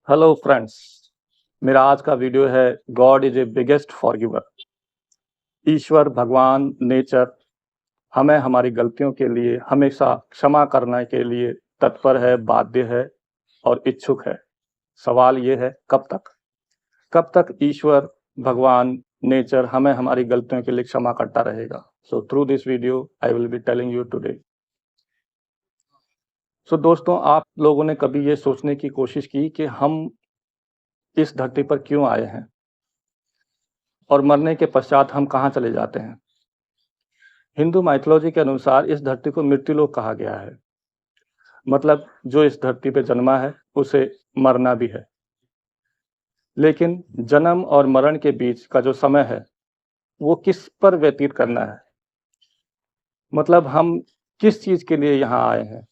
Hello friends. मेरा आज का वीडियो है गॉड इज ए बिगेस्ट फॉरगिवर। ईश्वर, भगवान, नेचर हमें हमारी गलतियों के लिए हमेशा क्षमा करने के लिए तत्पर है, बाध्य है और इच्छुक है। सवाल ये है, कब तक ईश्वर, भगवान, नेचर हमें हमारी गलतियों के लिए क्षमा करता रहेगा? So through this video I will be telling you today. So दोस्तों, आप लोगों ने कभी ये सोचने की कोशिश की कि हम इस धरती पर क्यों आए हैं और मरने के पश्चात हम कहाँ चले जाते हैं? हिंदू माइथोलॉजी के अनुसार इस धरती को मृत्युलोक कहा गया है। मतलब जो इस धरती पे जन्मा है उसे मरना भी है। लेकिन जन्म और मरण के बीच का जो समय है वो किस पर व्यतीत करना है? मतलब हम किस चीज के लिए यहाँ आए हैं?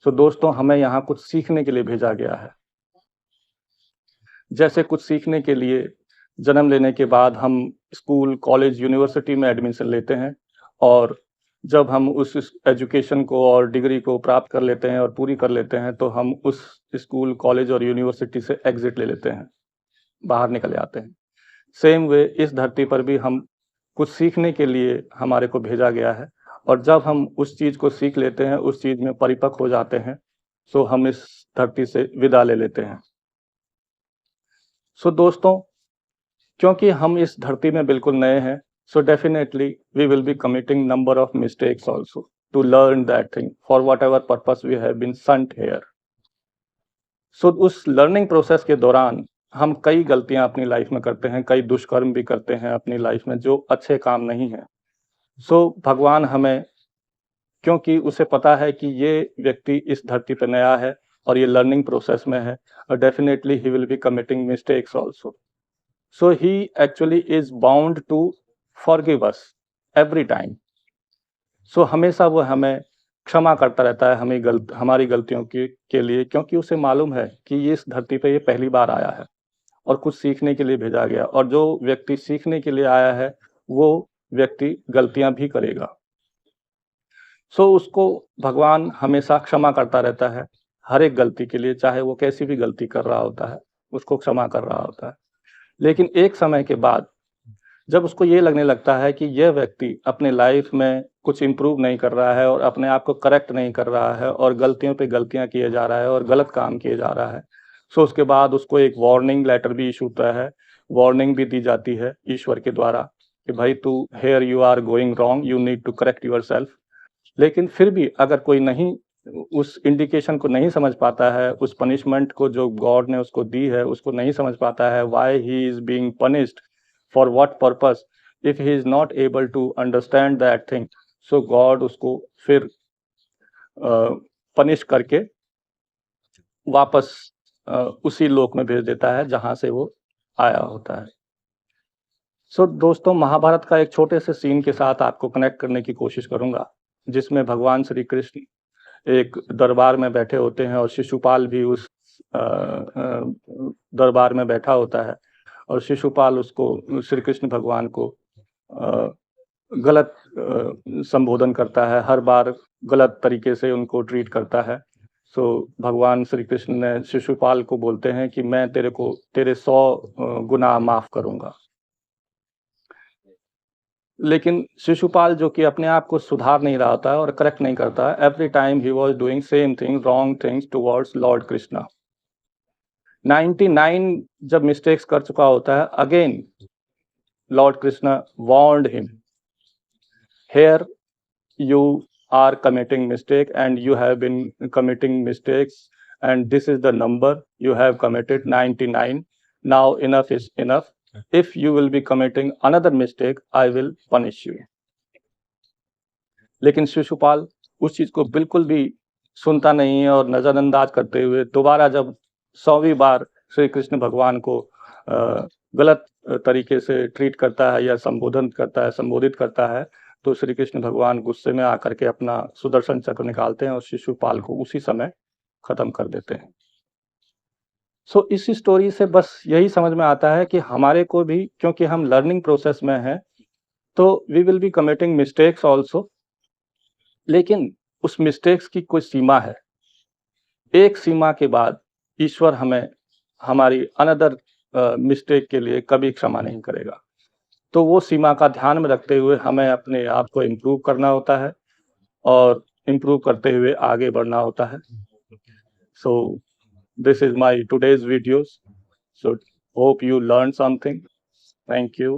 तो दोस्तों, हमें यहाँ कुछ सीखने के लिए भेजा गया है। जैसे कुछ सीखने के लिए जन्म लेने के बाद हम स्कूल, कॉलेज, यूनिवर्सिटी में एडमिशन लेते हैं और जब हम उस एजुकेशन को और डिग्री को प्राप्त कर लेते हैं और पूरी कर लेते हैं तो हम उस स्कूल, कॉलेज और यूनिवर्सिटी से एग्जिट ले लेते हैं, बाहर निकल जाते हैं। सेम वे इस धरती पर भी हम कुछ सीखने के लिए हमारे को भेजा गया है और जब हम उस चीज़ को सीख लेते हैं, उस चीज़ में परिपक्व हो जाते हैं, तो हम इस धरती से विदा ले लेते हैं। सो दोस्तों, क्योंकि हम इस धरती में बिल्कुल नए हैं, so definitely we will be committing number of mistakes also to learn that thing for whatever purpose we have been sent here. So उस लर्निंग प्रोसेस के दौरान हम कई गलतियां अपनी लाइफ में करते हैं, कई दुष्कर्म भी करते हैं अपनी लाइफ में जो अच्छे काम नहीं है। सो भगवान हमें, क्योंकि उसे पता है कि ये व्यक्ति इस धरती पर नया है और ये लर्निंग प्रोसेस में है और definitely he will be committing mistakes also, so he actually is bound to forgive us every time. So हमेशा वो हमें क्षमा करता रहता है हमारी गलतियों के लिए, क्योंकि उसे मालूम है कि ये इस धरती पे ये पहली बार आया है और कुछ सीखने के लिए भेजा गया, और जो व्यक्ति सीखने के लिए आया है वो व्यक्ति गलतियां भी करेगा। सो उसको भगवान हमेशा क्षमा करता रहता है हर एक गलती के लिए, चाहे वो कैसी भी गलती कर रहा होता है उसको क्षमा कर रहा होता है। लेकिन एक समय के बाद जब उसको ये लगने लगता है कि यह व्यक्ति अपने लाइफ में कुछ इम्प्रूव नहीं कर रहा है और अपने आप को करेक्ट नहीं कर रहा है और गलतियों पे गलतियां किए जा रहा है और गलत काम किए जा रहा है, सो उसके बाद उसको एक वार्निंग लेटर भी इशू होता है, वार्निंग भी दी जाती है ईश्वर के द्वारा कि भाई तू here you are going wrong, you need to correct yourself. लेकिन फिर भी अगर कोई नहीं उस इंडिकेशन को नहीं समझ पाता है, उस पनिशमेंट को जो गॉड ने उसको दी है उसको नहीं समझ पाता है, why he is being punished, for what purpose, if he is not able to understand that thing, so God उसको फिर पनिश करके वापस उसी लोक में भेज देता है जहां से वो आया होता है। सो दोस्तों, महाभारत का एक छोटे से सीन के साथ आपको कनेक्ट करने की कोशिश करूंगा, जिसमें भगवान श्री कृष्ण एक दरबार में बैठे होते हैं और शिशुपाल भी उस दरबार में बैठा होता है और शिशुपाल उसको, श्री कृष्ण भगवान को गलत संबोधन करता है, हर बार गलत तरीके से उनको ट्रीट करता है। सो भगवान श्री कृष्ण ने शिशुपाल को बोलते हैं कि मैं तेरे 100 गुनाह माफ करूंगा। लेकिन शिशुपाल, जो कि अपने आप को सुधार नहीं रहा होता है और करेक्ट नहीं करता है, every time he was doing same thing, wrong things towards Lord Krishna. 99 जब मिस्टेक्स कर चुका होता है, again Lord Krishna warned him, here you are committing mistake and you have been committing mistakes and this is the number you have committed, 99. Now enough is enough. If you will be committing another mistake, I will punish you. लेकिन शिशुपाल उस चीज को बिल्कुल भी सुनता नहीं है और नजरअंदाज करते हुए दोबारा जब 100वीं बार श्री कृष्ण भगवान को गलत तरीके से ट्रीट करता है या संबोधित करता है, तो श्री कृष्ण भगवान गुस्से में आकर के अपना सुदर्शन चक्र निकालते हैं और शिशुपाल को उसी समय खत्म कर देते हैं। सो इस स्टोरी से बस यही समझ में आता है कि हमारे को भी, क्योंकि हम लर्निंग प्रोसेस में हैं, तो we will be committing mistakes also, लेकिन उस मिस्टेक्स की कोई सीमा है। एक सीमा के बाद ईश्वर हमें हमारी अनदर मिस्टेक के लिए कभी क्षमा नहीं करेगा। तो वो सीमा का ध्यान में रखते हुए हमें अपने आप को इम्प्रूव करना होता है और इम्प्रूव करते हुए आगे बढ़ना होता है। So this is my today's videos. So hope you learned something. Thank you.